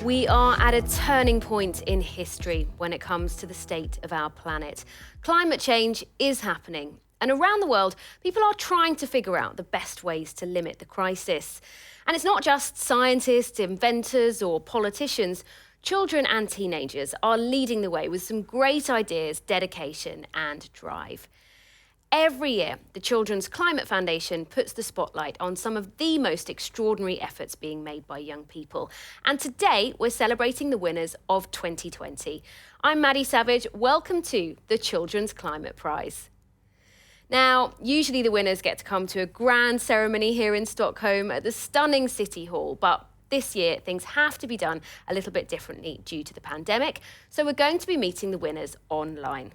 We are at a turning point in history when it comes to the state of our planet. Climate change is happening, and around the world, people are trying to figure out the best ways to limit the crisis. And it's not just scientists, inventors, or politicians. Children and teenagers are leading the way with some great ideas, dedication, and drive. Every year, the Children's Climate Foundation puts the spotlight on some of the most extraordinary efforts being made by young people. And today, we're celebrating the winners of 2020. I'm Maggy Savage. Welcome to the Children's Climate Prize. Now, usually the winners get to come to a grand ceremony here in Stockholm at the stunning City Hall, but this year, things have to be done a little bit differently due to the pandemic. So we're going to be meeting the winners online.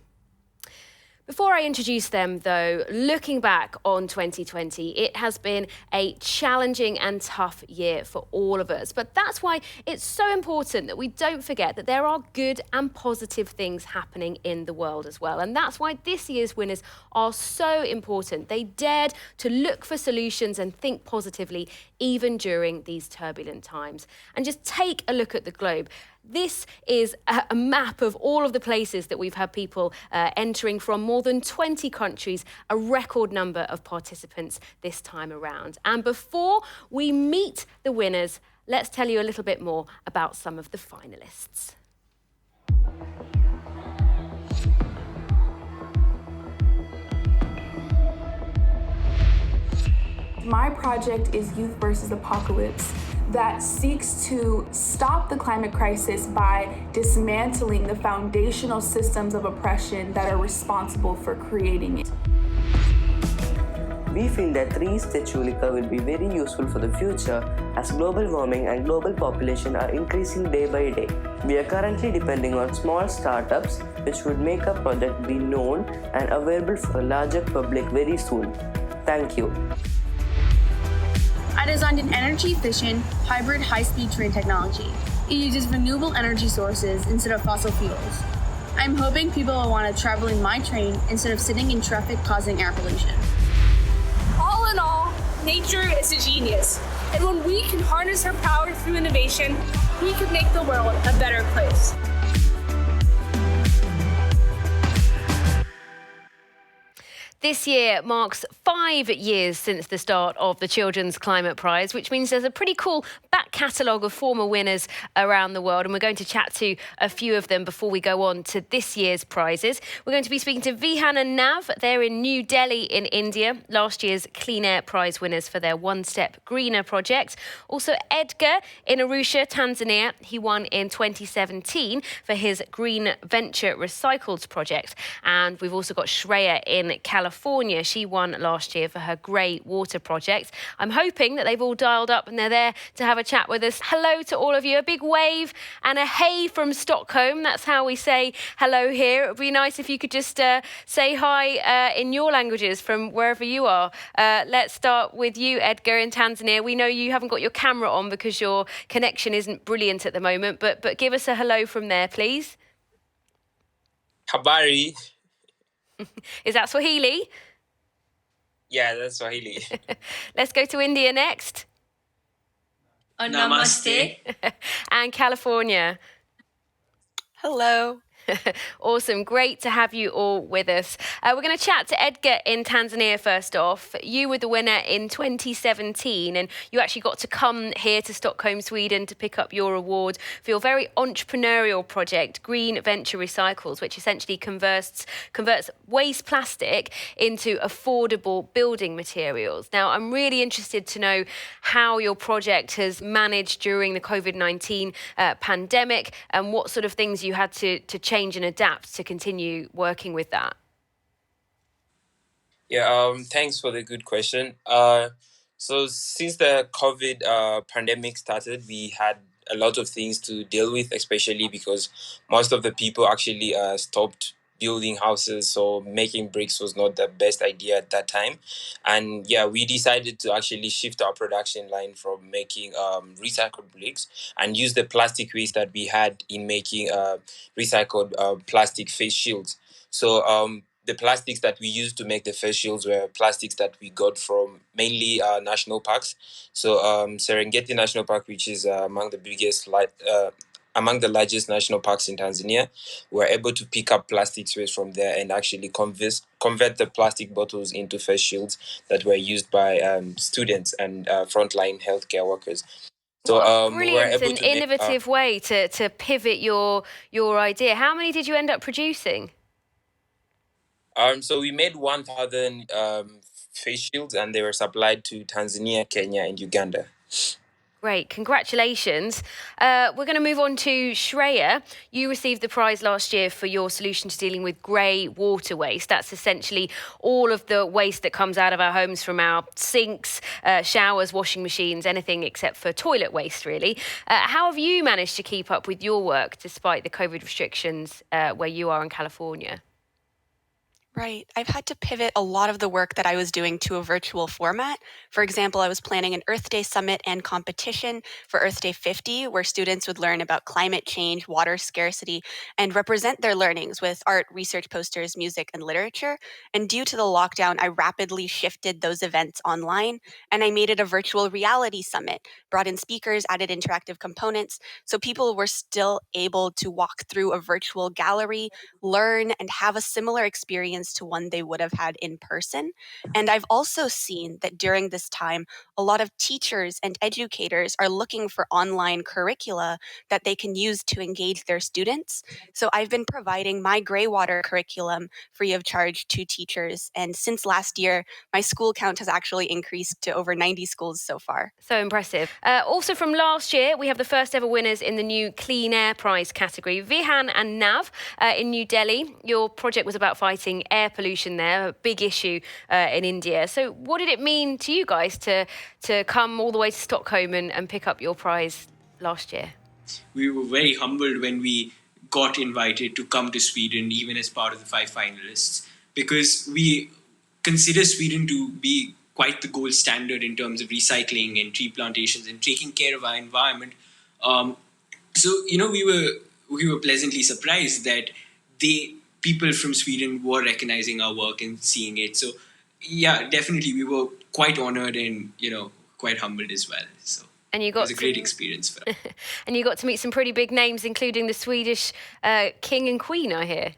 Before I introduce them, though, looking back on 2020, it has been a challenging and tough year for all of us. But that's why it's so important that we don't forget that there are good and positive things happening in the world as well. And that's why this year's winners are so important. They dared to look for solutions and think positively, even during these turbulent times. And just take a look at the globe. This is a map of all of the places that we've had people entering from more than 20 countries, a record number of participants this time around. And before we meet the winners, let's tell you a little bit more about some of the finalists. My project is Youth versus Apocalypse, that seeks to stop the climate crisis by dismantling the foundational systems of oppression that are responsible for creating it. We feel that three-stage Chulika will be very useful for the future as global warming and global population are increasing day by day. We are currently depending on small startups which would make our project be known and available for a larger public very soon. Thank you. I designed an energy-efficient, hybrid high-speed train technology. It uses renewable energy sources instead of fossil fuels. I'm hoping people will want to travel in my train instead of sitting in traffic causing air pollution. All in all, nature is a genius. And when we can harness her power through innovation, we can make the world a better place. This year marks 5 years since the start of the Children's Climate Prize, which means there's a pretty cool back catalogue of former winners around the world. And we're going to chat to a few of them before we go on to this year's prizes. We're going to be speaking to Vihan and Nav. They're in New Delhi in India, last year's Clean Air Prize winners for their One Step Greener project. Also Edgar in Arusha, Tanzania. He won in 2017 for his Green Venture Recycled project. And we've also got Shreya in California. She won last year for her Grey Water project. I'm hoping that they've all dialed up and they're there to have a chat with us. Hello to all of you. A big wave and a hey from Stockholm. That's how we say hello here. It would be nice if you could just say hi in your languages from wherever you are. Let's start with you, Edgar, in Tanzania. We know you haven't got your camera on because your connection isn't brilliant at the moment, but give us a hello from there, please. Habari. Is that Swahili? Yeah, that's Swahili. Let's go to India next. Namaste. And California. Hello. Awesome. Great to have you all with us. We're going to chat to Edgar in Tanzania first off. You were the winner in 2017 and you actually got to come here to Stockholm, Sweden to pick up your award for your very entrepreneurial project, Green Venture Recycles, which essentially converts waste plastic into affordable building materials. Now, I'm really interested to know how your project has managed during the COVID-19 pandemic and what sort of things you had to change and adapt to continue working with that. Yeah, thanks for the good question. So since the COVID pandemic started, we had a lot of things to deal with, especially because most of the people actually stopped building houses, so making bricks was not the best idea at that time. And yeah, we decided to actually shift our production line from making recycled bricks and use the plastic waste that we had in making recycled plastic face shields. So the plastics that we used to make the face shields were plastics that we got from mainly national parks. So Serengeti National Park, which is among the largest national parks in Tanzania, were able to pick up plastic waste from there and actually convert the plastic bottles into face shields that were used by students and frontline healthcare workers. So What a we were brilliant able and to make, innovative way to pivot your idea. How many did you end up producing? so we made 1,000 face shields, and they were supplied to Tanzania, Kenya, and Uganda. Great, congratulations. We're going to move on to Shreya. You received the prize last year for your solution to dealing with grey water waste. That's essentially all of the waste that comes out of our homes from our sinks, showers, washing machines, anything except for toilet waste, really. How have you managed to keep up with your work despite the COVID restrictions where you are in California? Right. I've had to pivot a lot of the work that I was doing to a virtual format. For example, I was planning an Earth Day summit and competition for Earth Day 50, where students would learn about climate change, water scarcity, and represent their learnings with art, research posters, music, and literature. And due to the lockdown, I rapidly shifted those events online, and I made it a virtual reality summit, brought in speakers, added interactive components, so people were still able to walk through a virtual gallery, learn, and have a similar experience to one they would have had in person. And I've also seen that during this time, a lot of teachers and educators are looking for online curricula that they can use to engage their students. So I've been providing my gray water curriculum free of charge to teachers. And since last year, my school count has actually increased to over 90 schools so far. So impressive. Also from last year, we have the first ever winners in the new Clean Air Prize category. Vihan and Nav in New Delhi. Your project was about fighting air pollution there, a big issue in India. So what did it mean to you guys to come all the way to Stockholm and pick up your prize last year? We were very humbled when we got invited to come to Sweden, even as part of the 5 finalists, because we consider Sweden to be quite the gold standard in terms of recycling and tree plantations and taking care of our environment. We were pleasantly surprised that people from Sweden were recognizing our work and seeing it. So, yeah, definitely we were quite honored and, quite humbled as well. So and you got it was a great experience for us. And you got to meet some pretty big names, including the Swedish king and queen, I hear.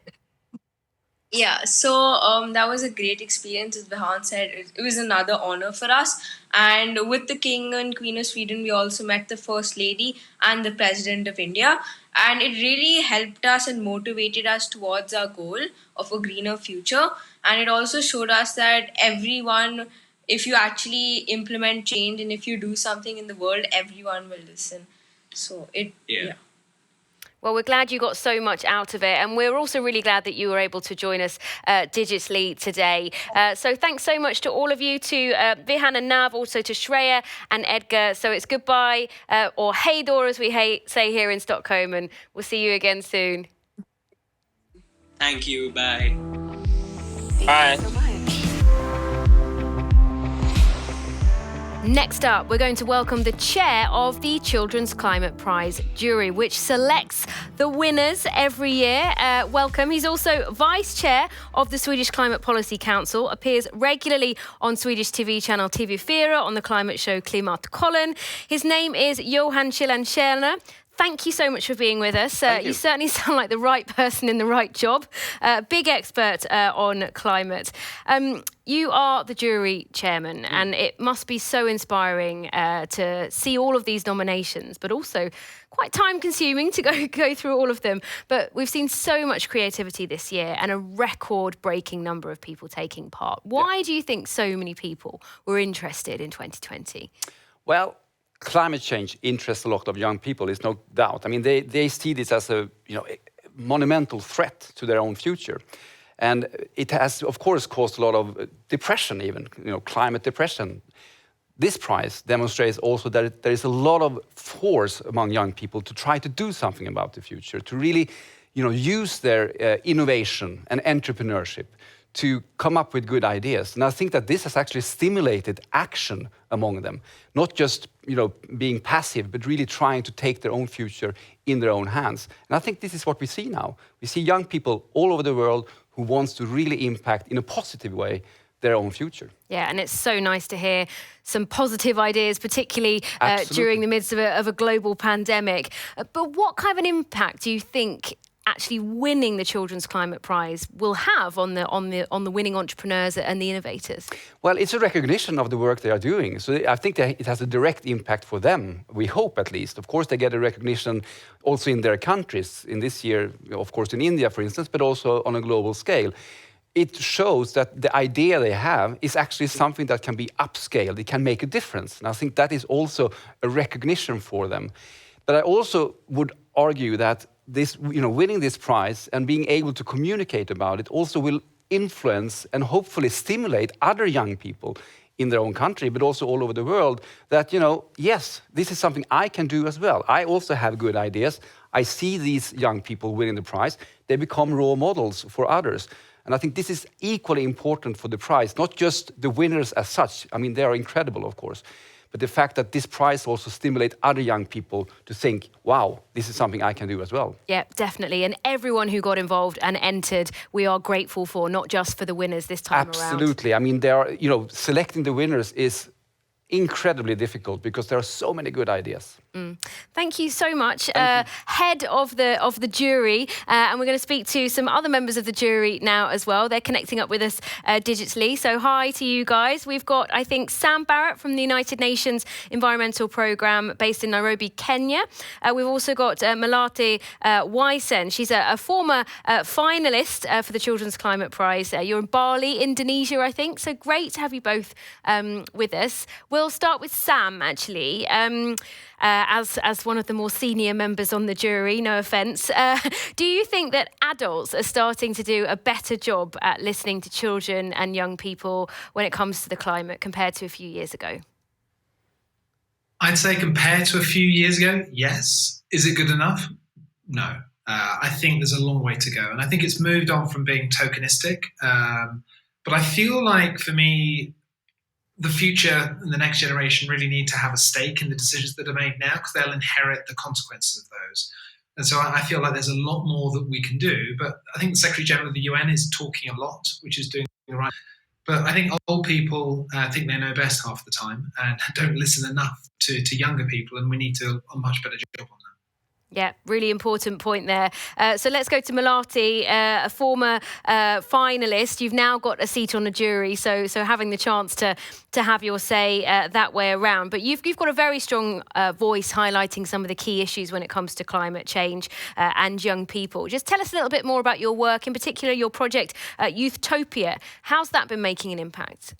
Yeah, so that was a great experience. As Behan said, it was another honor for us. And with the King and Queen of Sweden, we also met the First Lady and the President of India. And it really helped us and motivated us towards our goal of a greener future. And it also showed us that everyone, if you actually implement change and if you do something in the world, everyone will listen. So yeah. Well, we're glad you got so much out of it. And we're also really glad that you were able to join us digitally today. So thanks so much to all of you, to Vihan and Nav, also to Shreya and Edgar. So it's goodbye, or hey door, as we say here in Stockholm. And we'll see you again soon. Thank you. Bye. Bye. Thank you so much. Next up, we're going to welcome the chair of the Children's Climate Prize jury, which selects the winners every year. Welcome. He's also vice chair of the Swedish Climate Policy Council, appears regularly on Swedish TV channel TV4 on the climate show Klimatkollen. His name is Johan Kjellner. Thank you so much for being with us. You certainly sound like the right person in the right job. Big expert on climate. You are the jury chairman, and it must be so inspiring to see all of these nominations, but also quite time-consuming to go through all of them. But we've seen so much creativity this year and a record-breaking number of people taking part. Why do you think so many people were interested in 2020? Well, climate change interests a lot of young people, there's no doubt. I mean, they see this as a monumental threat to their own future. And it has, of course, caused a lot of depression even, climate depression. This prize demonstrates also that there is a lot of force among young people to try to do something about the future, to really use their innovation and entrepreneurship to come up with good ideas. And I think that this has actually stimulated action among them, not just being passive, but really trying to take their own future in their own hands. And I think this is what we see now. We see young people all over the world who wants to really impact in a positive way their own future. Yeah, and it's so nice to hear some positive ideas, particularly during the midst of a global pandemic. But what kind of an impact do you think actually winning the Children's Climate Prize will have on the winning entrepreneurs and the innovators? Well, it's a recognition of the work they are doing. So I think that it has a direct impact for them, we hope at least. Of course, they get a recognition also in their countries. In this year, of course, in India, for instance, but also on a global scale. It shows that the idea they have is actually something that can be upscaled. It can make a difference. And I think that is also a recognition for them. But I also would argue that this, winning this prize and being able to communicate about it also will influence and hopefully stimulate other young people in their own country, but also all over the world, that, yes, this is something I can do as well. I also have good ideas. I see these young people winning the prize. They become role models for others. And I think this is equally important for the prize, not just the winners as such. I mean, they are incredible, of course. But the fact that this prize also stimulates other young people to think, wow, this is something I can do as well. Yeah, definitely. And everyone who got involved and entered, we are grateful for, not just for the winners this time around. Absolutely. I mean, there are, selecting the winners is incredibly difficult because there are so many good ideas. Thank you so much, head of the jury, and we're going to speak to some other members of the jury now as well. They're connecting up with us digitally. So hi to you guys. We've got, I think, Sam Barrett from the United Nations Environmental Programme based in Nairobi, Kenya. We've also got Malati Waisen. She's a former finalist for the Children's Climate Prize. You're in Bali, Indonesia, I think. So great to have you both with us. We'll start with Sam, actually. As one of the more senior members on the jury, no offence, do you think that adults are starting to do a better job at listening to children and young people when it comes to the climate compared to a few years ago? I'd say compared to a few years ago, yes. Is it good enough? No. I think there's a long way to go. And I think it's moved on from being tokenistic. But I feel like, for me, the future and the next generation really need to have a stake in the decisions that are made now, because they'll inherit the consequences of those. And so I feel like there's a lot more that we can do. But I think the Secretary General of the UN is talking a lot, which is doing the right. But I think old people think they know best half the time and don't listen enough to younger people, and we need to do a much better job on that. Yeah, really important point there. So let's go to Malati, a former finalist. You've now got a seat on the jury, so having the chance to have your say that way around. But you've got a very strong voice highlighting some of the key issues when it comes to climate change and young people. Just tell us a little bit more about your work, in particular your project Youthtopia. How's that been making an impact?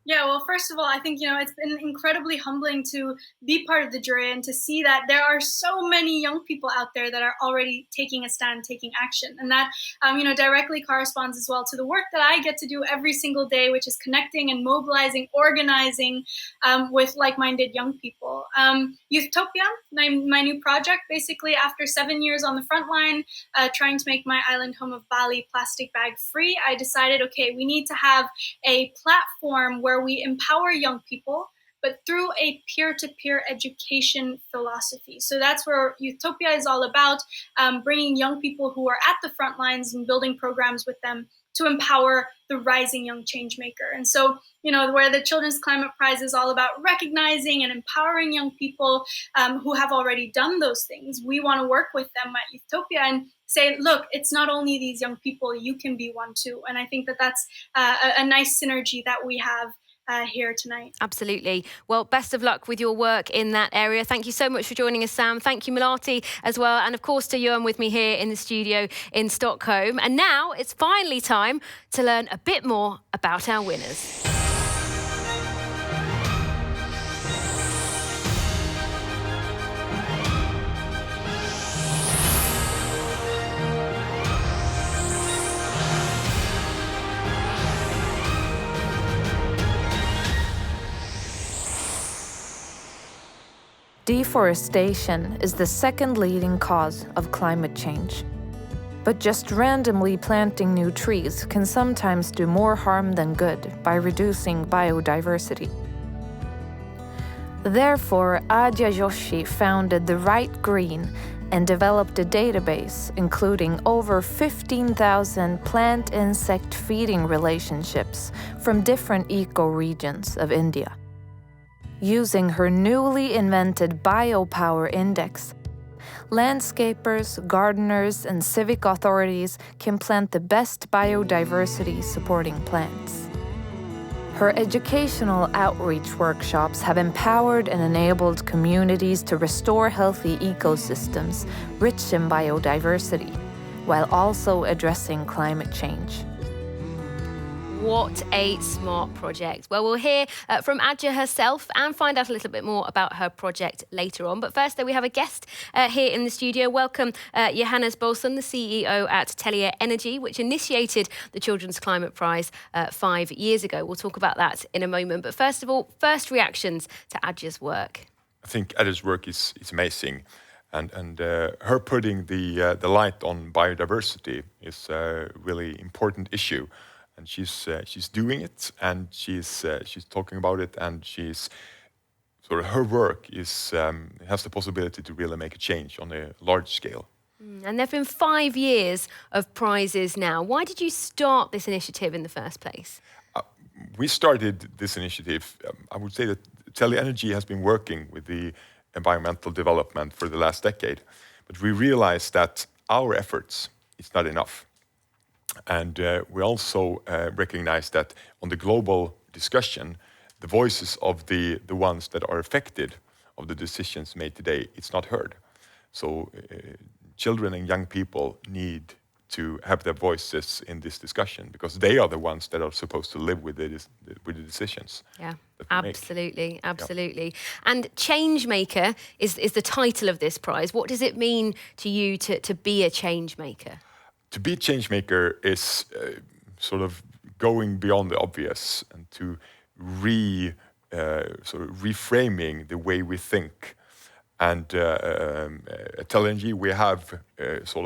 Yeah, well, first of all, I think, it's been incredibly humbling to be part of the jury and to see that there are so many young people out there that are already taking a stand, taking action. And that, directly corresponds as well to the work that I get to do every single day, which is connecting and mobilizing, organizing with like-minded young people. Youthtopia, my new project, basically after 7 years on the front line, trying to make my island home of Bali plastic bag free, I decided, okay, we need to have a platform where we empower young people, but through a peer-to-peer education philosophy. So that's where Youthtopia is all about, bringing young people who are at the front lines and building programs with them to empower the rising young change maker. And so, where the Children's Climate Prize is all about recognizing and empowering young people who have already done those things, we want to work with them at Youthtopia and say, look, it's not only these young people, you can be one too. And I think that that's a nice synergy that we have here tonight. Absolutely. Well, best of luck with your work in that area. Thank you so much for joining us, Sam. Thank you, Malati, as well. And of course, to Johan with me here in the studio in Stockholm. And now it's finally time to learn a bit more about our winners. Deforestation is the second leading cause of climate change. But just randomly planting new trees can sometimes do more harm than good by reducing biodiversity. Therefore, Adya Joshi founded The Right Green and developed a database including over 15,000 plant-insect feeding relationships from different ecoregions of India. Using her newly invented Biopower Index, landscapers, gardeners, and civic authorities can plant the best biodiversity-supporting plants. Her educational outreach workshops have empowered and enabled communities to restore healthy ecosystems rich in biodiversity, while also addressing climate change. What a smart project. Well, we'll hear from Adja herself and find out a little bit more about her project later on. But first, we have a guest here in the studio. Welcome, Johannes Bolson, the CEO at Telia Energy, which initiated the Children's Climate Prize 5 years ago. We'll talk about that in a moment. But first of all, first reactions to Adja's work. I think Adja's work is amazing. And her putting the light on biodiversity is a really important issue. And she's doing it, and she's talking about it, and her work has the possibility to really make a change on a large scale. And there've been 5 years of prizes now. Why did you start this initiative in the first place? We started this initiative. I would say that Telia Energy has been working with the environmental development for the last decade, but we realized that our efforts is not enough. And we also recognize that on the global discussion, the voices of the ones that are affected of the decisions made today, it's not heard. So children and young people need to have their voices in this discussion because they are the ones that are supposed to live with the decisions. Yeah, absolutely. Yeah. And Changemaker is the title of this prize. What does it mean to you to be a change maker? To be a change maker is sort of going beyond the obvious and to reframing the way we think. And at Telia Energy, we have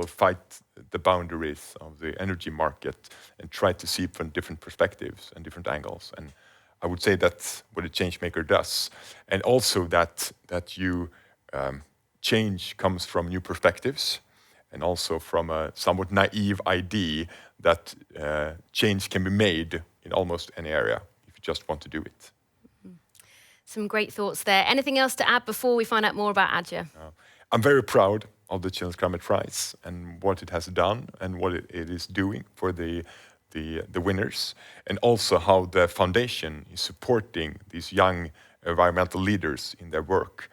fight the boundaries of the energy market and try to see it from different perspectives and different angles. And I would say that's what a change maker does. And also that you change comes from new perspectives. And also from a somewhat naive idea that change can be made in almost any area if you just want to do it. Some great thoughts there. Anything else to add before we find out more about Adja? I'm very proud of the Children's Climate Prize and what it has done and what it is doing for the winners, and also how the foundation is supporting these young environmental leaders in their work.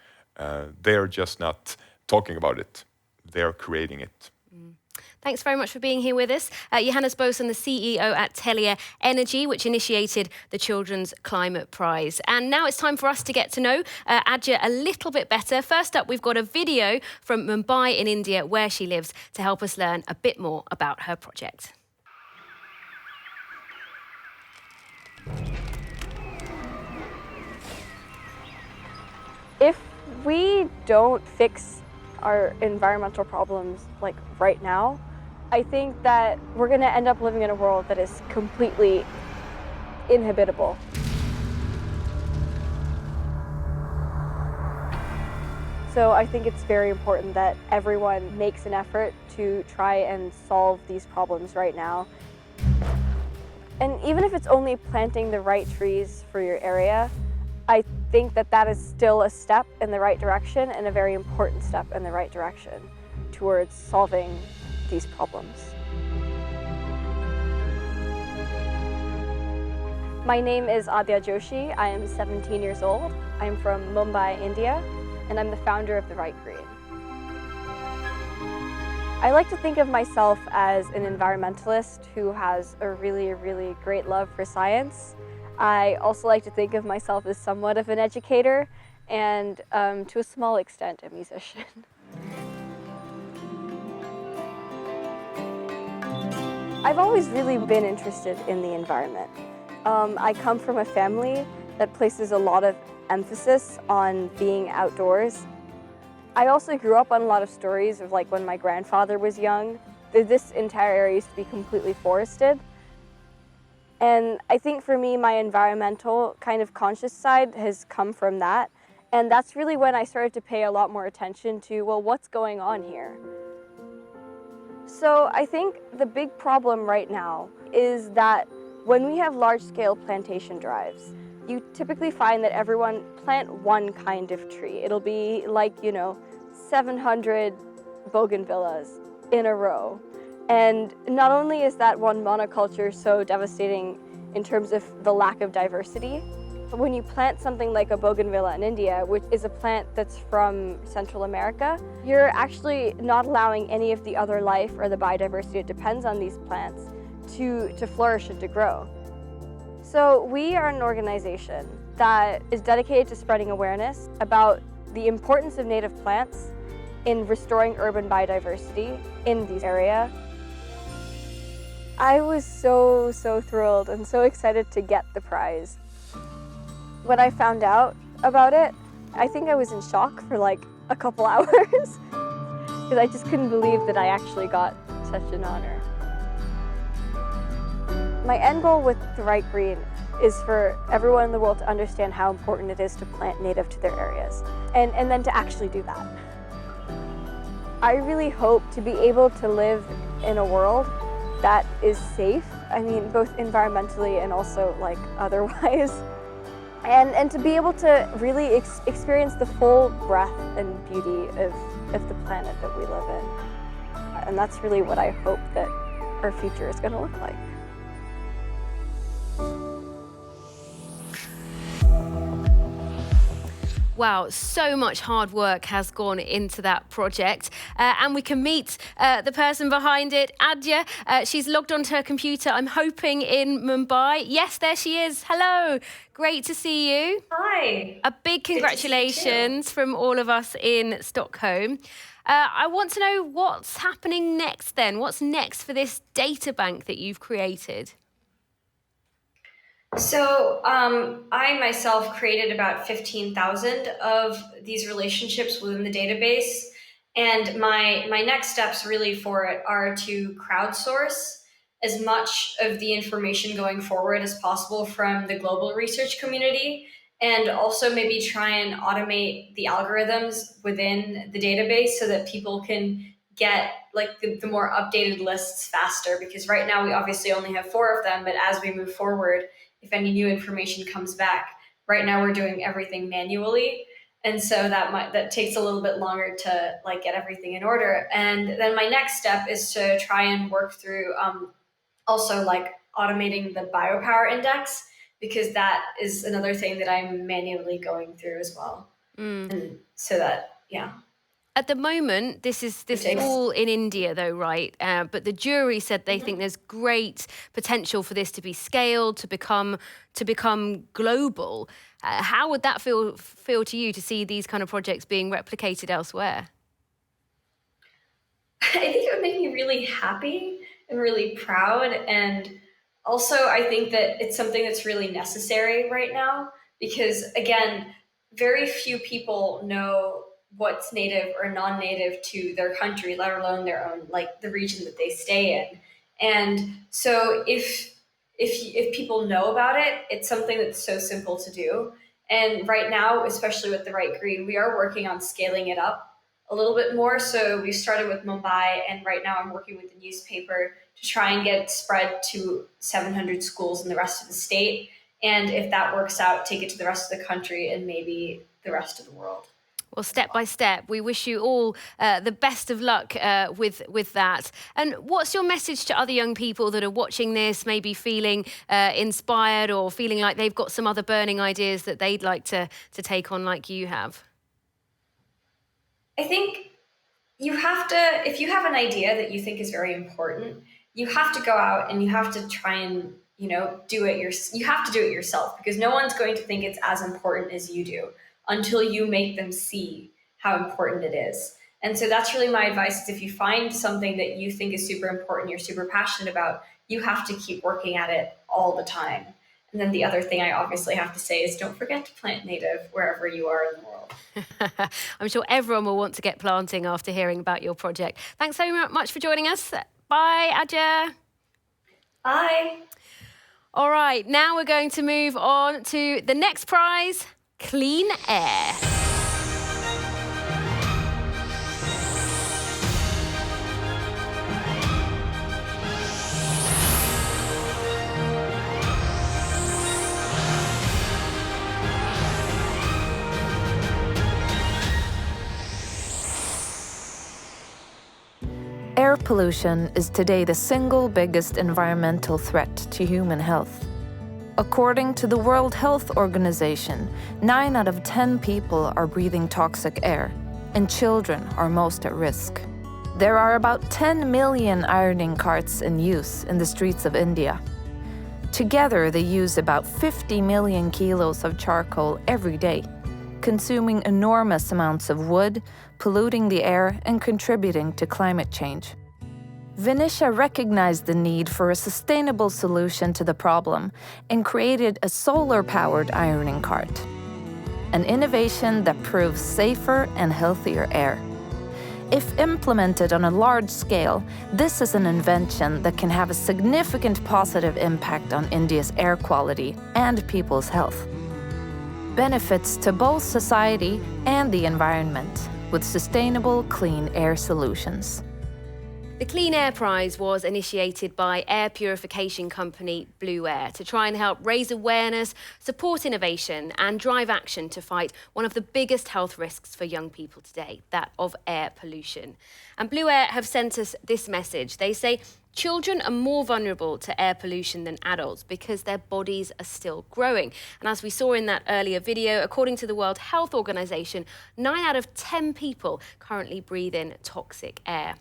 They are just not talking about it. They are creating it. Thanks very much for being here with us. Johannes Bolson, the CEO at Telia Energy, which initiated the Children's Climate Prize. And now it's time for us to get to know Adja a little bit better. First up, we've got a video from Mumbai in India, where she lives, to help us learn a bit more about her project. If we don't fix our environmental problems like right now, I think that we're going to end up living in a world that is completely inhabitable. So I think it's very important that everyone makes an effort to try and solve these problems right now. And even if it's only planting the right trees for your area, I think that is still a step in the right direction and a very important step in the right direction towards solving these problems. My name is Adya Joshi. I am 17 years old. I'm from Mumbai, India, and I'm the founder of The Right Green. I like to think of myself as an environmentalist who has a really, really great love for science. I also like to think of myself as somewhat of an educator and, to a small extent, a musician. I've always really been interested in the environment. I come from a family that places a lot of emphasis on being outdoors. I also grew up on a lot of stories of like when my grandfather was young. This entire area used to be completely forested. And I think for me, my environmental kind of conscious side has come from that. And that's really when I started to pay a lot more attention to, well, what's going on here? So I think the big problem right now is that when we have large-scale plantation drives, you typically find that everyone plant one kind of tree. It'll be like, 700 bougainvilleas in a row. And not only is that one monoculture so devastating in terms of the lack of diversity, but when you plant something like a bougainvillea in India, which is a plant that's from Central America, you're actually not allowing any of the other life or the biodiversity that depends on these plants to flourish and to grow. So we are an organization that is dedicated to spreading awareness about the importance of native plants in restoring urban biodiversity in these areas. I was so thrilled and so excited to get the prize. When I found out about it, I think I was in shock for like a couple hours because I just couldn't believe that I actually got such an honor. My end goal with The Right Green is for everyone in the world to understand how important it is to plant native to their areas and then to actually do that. I really hope to be able to live in a world that is safe, both environmentally and also like otherwise. And to be able to really experience the full breadth and beauty of the planet that we live in. And that's really what I hope that our future is going to look like. Wow, so much hard work has gone into that project. And we can meet the person behind it, Adya. She's logged onto her computer, I'm hoping in Mumbai. Yes, there she is. Hello. Great to see you. Hi. A big congratulations from all of us in Stockholm. I want to know what's happening next then. What's next for this data bank that you've created? So I myself created about 15,000 of these relationships within the database. And my next steps really for it are to crowdsource as much of the information going forward as possible from the global research community, and also maybe try and automate the algorithms within the database so that people can get like the more updated lists faster. Because right now we obviously only have 4 of them, but as we move forward, if any new information comes back, right now we're doing everything manually. And so that takes a little bit longer to like get everything in order. And then my next step is to try and work through also like automating the biopower index, because that is another thing that I'm manually going through as well. And so that, yeah. At the moment, this is all in India, though, right? But the jury said they think there's great potential for this to be scaled, to become global. How would that feel to you to see these kind of projects being replicated elsewhere? I think it would make me really happy and really proud. And also, I think that it's something that's really necessary right now because, again, very few people know what's native or non-native to their country, let alone their own, like the region that they stay in. And so if people know about it, it's something that's so simple to do. And right now, especially with The Right Green, we are working on scaling it up a little bit more. So we started with Mumbai, and right now I'm working with the newspaper to try and get it spread to 700 schools in the rest of the state. And if that works out, take it to the rest of the country and maybe the rest of the world. Well, step by step, we wish you all the best of luck with that. And what's your message to other young people that are watching this, maybe feeling inspired or feeling like they've got some other burning ideas that they'd like to take on like you have? I think you have to, if you have an idea that you think is very important, you have to go out and you have to try and, you have to do it yourself, because no one's going to think it's as important as you do until you make them see how important it is. And so that's really my advice, is if you find something that you think is super important, you're super passionate about, you have to keep working at it all the time. And then the other thing I obviously have to say is don't forget to plant native wherever you are in the world. I'm sure everyone will want to get planting after hearing about your project. Thanks so much for joining us. Bye, Adya. Bye. All right, now we're going to move on to the next prize, clean air. Air pollution is today the single biggest environmental threat to human health. According to the World Health Organization, 9 out of 10 people are breathing toxic air, and children are most at risk. There are about 10 million ironing carts in use in the streets of India. Together, they use about 50 million kilos of charcoal every day, consuming enormous amounts of wood, polluting the air, and contributing to climate change. Venetia recognized the need for a sustainable solution to the problem and created a solar-powered ironing cart, an innovation that proves safer and healthier air. If implemented on a large scale, this is an invention that can have a significant positive impact on India's air quality and people's health. Benefits to both society and the environment with sustainable clean air solutions. The Clean Air Prize was initiated by air purification company Blue Air to try and help raise awareness, support innovation and drive action to fight one of the biggest health risks for young people today, that of air pollution. And Blue Air have sent us this message. They say children are more vulnerable to air pollution than adults because their bodies are still growing. And as we saw in that earlier video, according to the World Health Organization, 9 out of 10 people currently breathe in toxic air.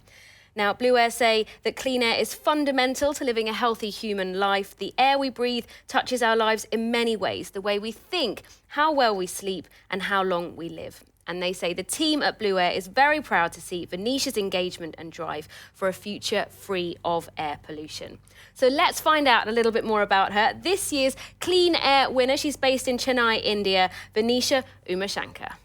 Now, Blue Air say that clean air is fundamental to living a healthy human life. The air we breathe touches our lives in many ways, the way we think, how well we sleep, and how long we live. And they say the team at Blue Air is very proud to see Venetia's engagement and drive for a future free of air pollution. So let's find out a little bit more about her. This year's Clean Air winner, she's based in Chennai, India, Venetia Umashankar.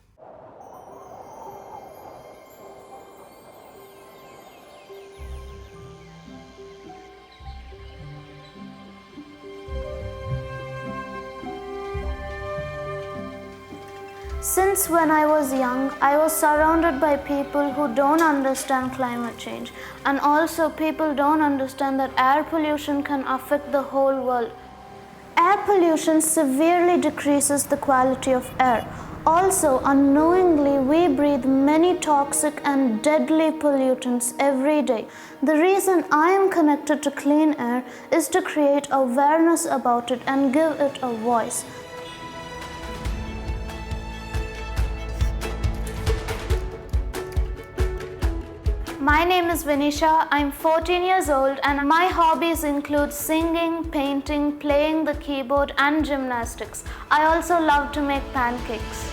Since when I was young, I was surrounded by people who don't understand climate change, and also people don't understand that air pollution can affect the whole world. Air pollution severely decreases the quality of air. Also, unknowingly, we breathe many toxic and deadly pollutants every day. The reason I am connected to clean air is to create awareness about it and give it a voice. My name is Venetia. I'm 14 years old and my hobbies include singing, painting, playing the keyboard and gymnastics. I also love to make pancakes.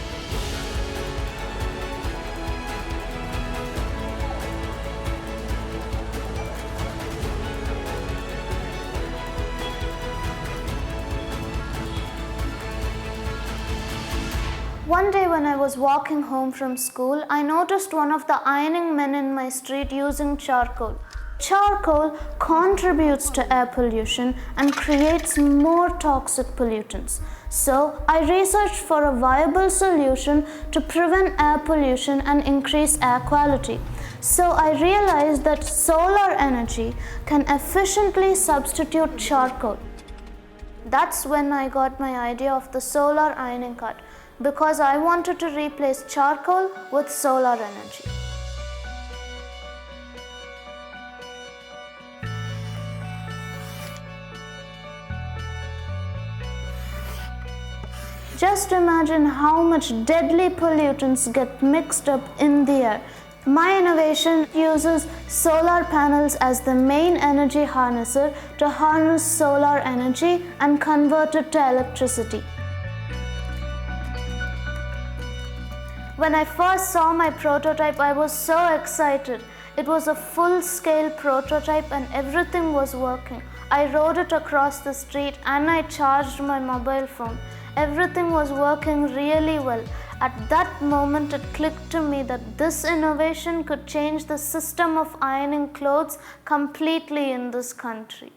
One day when I was walking home from school, I noticed one of the ironing men in my street using charcoal. Charcoal contributes to air pollution and creates more toxic pollutants. So I researched for a viable solution to prevent air pollution and increase air quality. So I realized that solar energy can efficiently substitute charcoal. That's when I got my idea of the solar ironing cart, because I wanted to replace charcoal with solar energy. Just imagine how much deadly pollutants get mixed up in the air. My innovation uses solar panels as the main energy harnesser to harness solar energy and convert it to electricity. When I first saw my prototype, I was so excited. It was a full-scale prototype and everything was working. I rode it across the street and I charged my mobile phone. Everything was working really well. At that moment, it clicked to me that this innovation could change the system of ironing clothes completely in this country.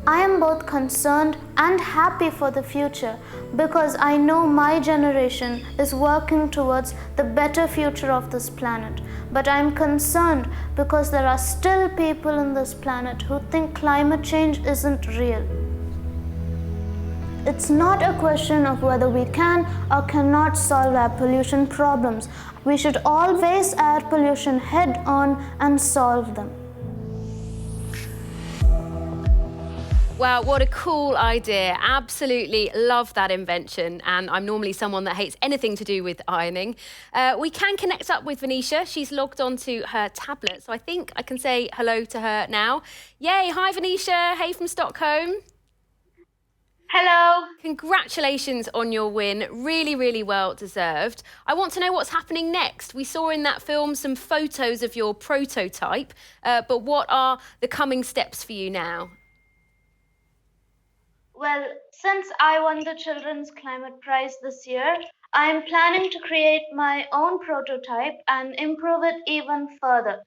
I am both concerned and happy for the future because I know my generation is working towards the better future of this planet. But I am concerned because there are still people in this planet who think climate change isn't real. It's not a question of whether we can or cannot solve air pollution problems. We should all face air pollution head on and solve them. Wow, what a cool idea. Absolutely love that invention. And I'm normally someone that hates anything to do with ironing. We can connect up with Venetia. She's logged onto her tablet. So I think I can say hello to her now. Yay, hi Venetia. Hey from Stockholm. Hello. Congratulations on your win. Really, really well deserved. I want to know what's happening next. We saw in that film some photos of your prototype, but what are the coming steps for you now? Well, since I won the Children's Climate Prize this year, I am planning to create my own prototype and improve it even further.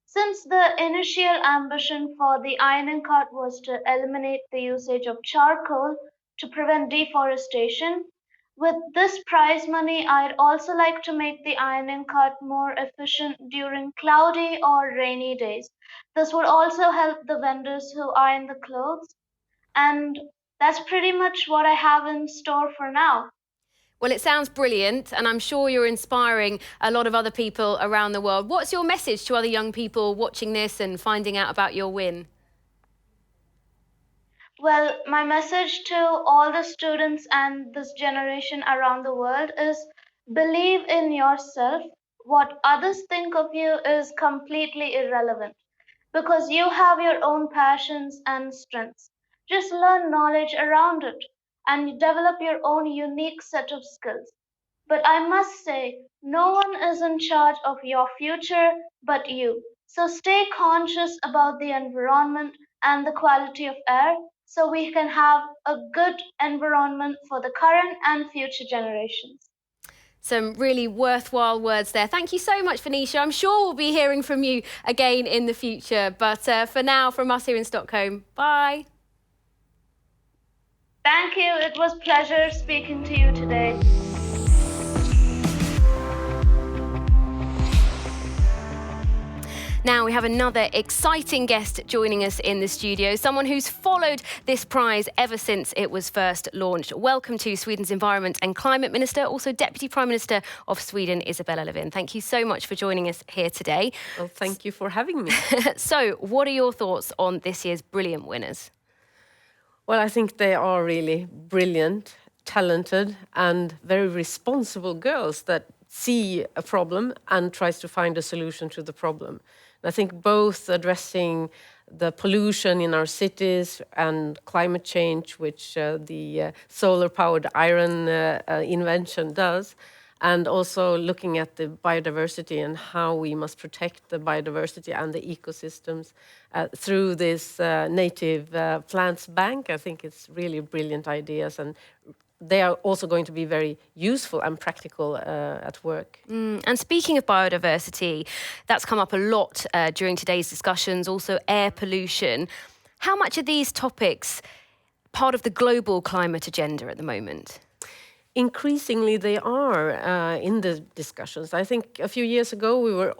Since the initial ambition for the ironing cart was to eliminate the usage of charcoal to prevent deforestation, with this prize money, I'd also like to make the ironing cart more efficient during cloudy or rainy days. This would also help the vendors who iron the clothes. And that's pretty much what I have in store for now. Well, it sounds brilliant, and I'm sure you're inspiring a lot of other people around the world. What's your message to other young people watching this and finding out about your win? Well, my message to all the students and this generation around the world is believe in yourself. What others think of you is completely irrelevant because you have your own passions and strengths. Just learn knowledge around it and develop your own unique set of skills. But I must say, no one is in charge of your future but you. So stay conscious about the environment and the quality of air so we can have a good environment for the current and future generations. Some really worthwhile words there. Thank you so much, Venetia. I'm sure we'll be hearing from you again in the future. But for now, from us here in Stockholm, bye. Thank you. It was a pleasure speaking to you today. Now we have another exciting guest joining us in the studio, someone who's followed this prize ever since it was first launched. Welcome to Sweden's Environment and Climate Minister, also Deputy Prime Minister of Sweden, Isabella Lövin. Thank you so much for joining us here today. Well, thank you for having me. So, what are your thoughts on this year's brilliant winners? Well, I think they are really brilliant, talented and very responsible girls that see a problem and tries to find a solution to the problem. I think both addressing the pollution in our cities and climate change, which the solar-powered iron invention does, and also looking at the biodiversity and how we must protect the biodiversity and the ecosystems through this native plants bank. I think it's really brilliant ideas, and they are also going to be very useful and practical at work. And speaking of biodiversity, that's come up a lot during today's discussions, also air pollution. How much are these topics part of the global climate agenda at the moment? Increasingly, they are in the discussions. I think a few years ago, we were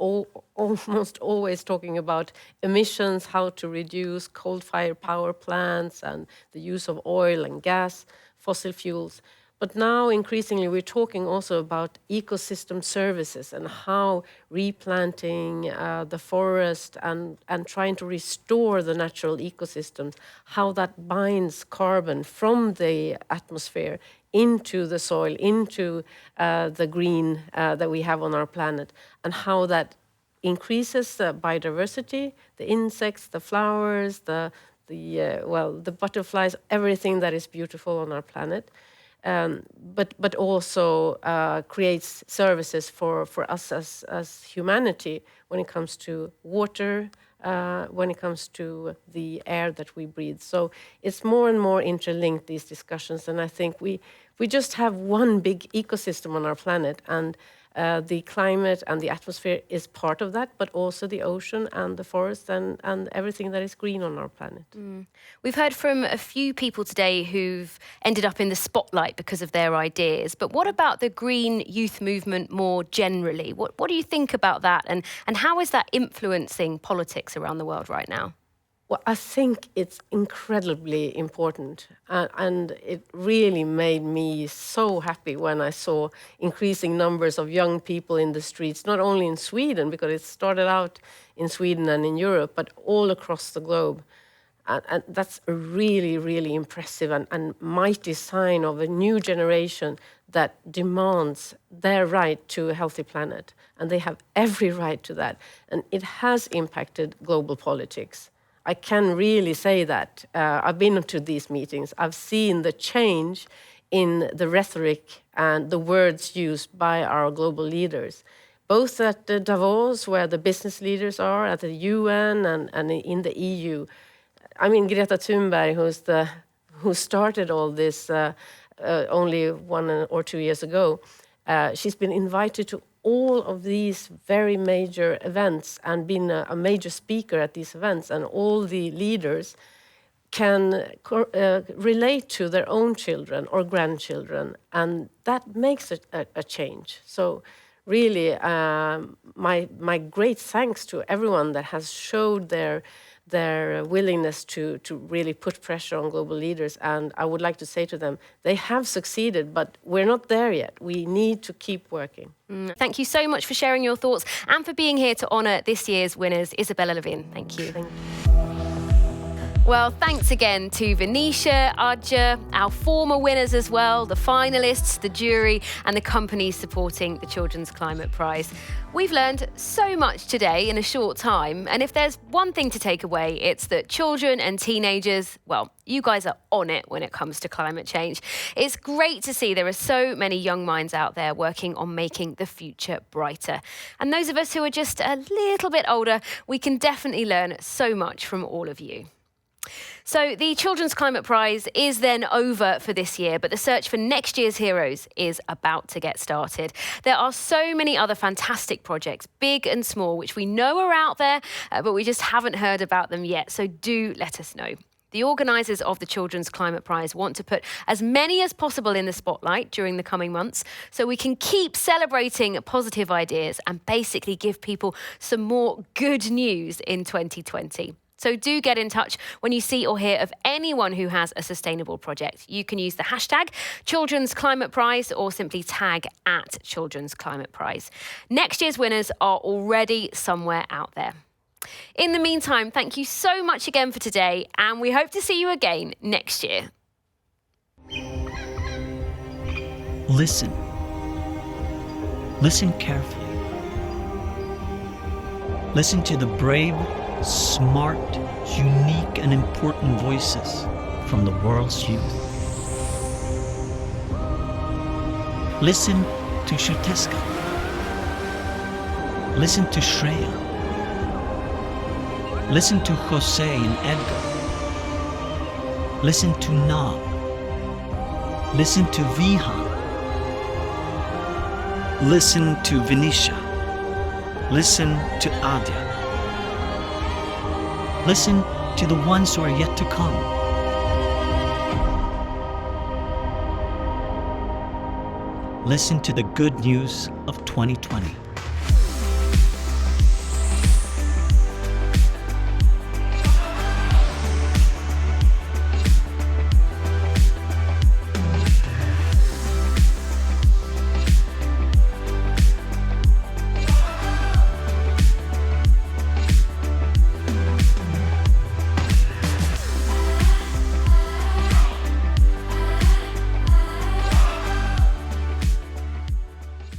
almost always talking about emissions, how to reduce coal-fired power plants and the use of oil and gas, fossil fuels. But now, increasingly, we're talking also about ecosystem services and how replanting the forest and trying to restore the natural ecosystems, how that binds carbon from the atmosphere into the soil, into the green that we have on our planet, and how that increases the biodiversity, the insects, the flowers, the butterflies, everything that is beautiful on our planet, but also creates services for us as humanity when it comes to water, when it comes to the air that we breathe. So it's more and more interlinked, these discussions, and I think we just have one big ecosystem on our planet, and the climate and the atmosphere is part of that, but also the ocean and the forest and everything that is green on our planet. We've heard from a few people today who've ended up in the spotlight because of their ideas, but what about the green youth movement more generally? What do you think about that, and how is that influencing politics around the world right now? Well, I think it's incredibly important, and it really made me so happy when I saw increasing numbers of young people in the streets, not only in Sweden, because it started out in Sweden and in Europe, but all across the globe. And that's a really, really impressive and mighty sign of a new generation that demands their right to a healthy planet. And they have every right to that. And it has impacted global politics. I can really say that. I've been to these meetings. I've seen the change in the rhetoric and the words used by our global leaders, both at the Davos, where the business leaders are, at the UN and in the EU. I mean, Greta Thunberg, who started all this only 1 or 2 years ago, she's been invited to all of these very major events and been a major speaker at these events, and all the leaders can relate to their own children or grandchildren, and that makes a change. So really, my great thanks to everyone that has showed their willingness to really put pressure on global leaders. And I would like to say to them, they have succeeded, but we're not there yet. We need to keep working. Thank you so much for sharing your thoughts and for being here to honour this year's winners. Isabella Levin, thank you. Well, thanks again to Venetia, Adja, our former winners as well, the finalists, the jury, and the companies supporting the Children's Climate Prize. We've learned so much today in a short time, and if there's one thing to take away, it's that children and teenagers, well, you guys are on it when it comes to climate change. It's great to see there are so many young minds out there working on making the future brighter. And those of us who are just a little bit older, we can definitely learn so much from all of you. So the Children's Climate Prize is then over for this year, but the search for next year's heroes is about to get started. There are so many other fantastic projects, big and small, which we know are out there, but we just haven't heard about them yet. So do let us know. The organisers of the Children's Climate Prize want to put as many as possible in the spotlight during the coming months so we can keep celebrating positive ideas and basically give people some more good news in 2020. So do get in touch when you see or hear of anyone who has a sustainable project. You can use the hashtag Children's Climate Prize or simply tag at Children's Climate Prize. Next year's winners are already somewhere out there. In the meantime, thank you so much again for today, and we hope to see you again next year. Listen. Listen carefully. Listen to the brave, smart, unique, and important voices from the world's youth. Listen to Shuteska. Listen to Shreya. Listen to Jose and Edgar. Listen to Nab. Listen to Vihan. Listen to Venetia. Listen to Adja. Listen to the ones who are yet to come. Listen to the good news of 2020.